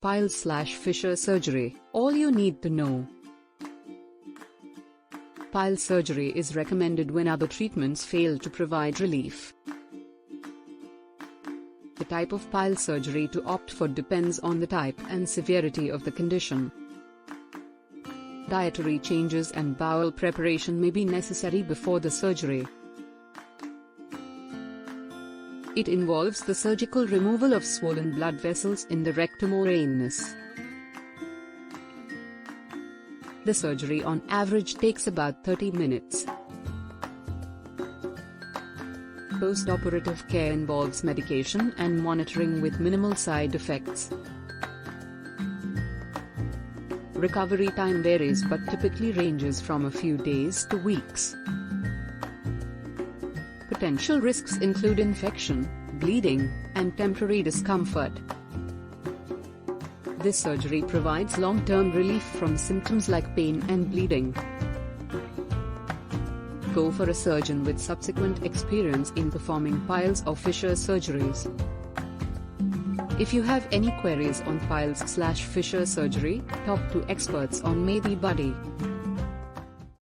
Piles/fissure surgery, all you need to know. Pile surgery is recommended when other treatments fail to provide relief. The type of pile surgery to opt for depends on the type and severity of the condition. Dietary changes and bowel preparation may be necessary before the surgery. It involves the surgical removal of swollen blood vessels in the rectum or anus. The surgery on average takes about 30 minutes. Post-operative care involves medication and monitoring with minimal side effects. Recovery time varies but typically ranges from a few days to weeks. Potential risks include infection, bleeding, and temporary discomfort. This surgery provides long-term relief from symptoms like pain and bleeding. Go for a surgeon with subsequent experience in performing piles or fissure surgeries. If you have any queries on piles/fissure surgery, talk to experts on MediBuddy.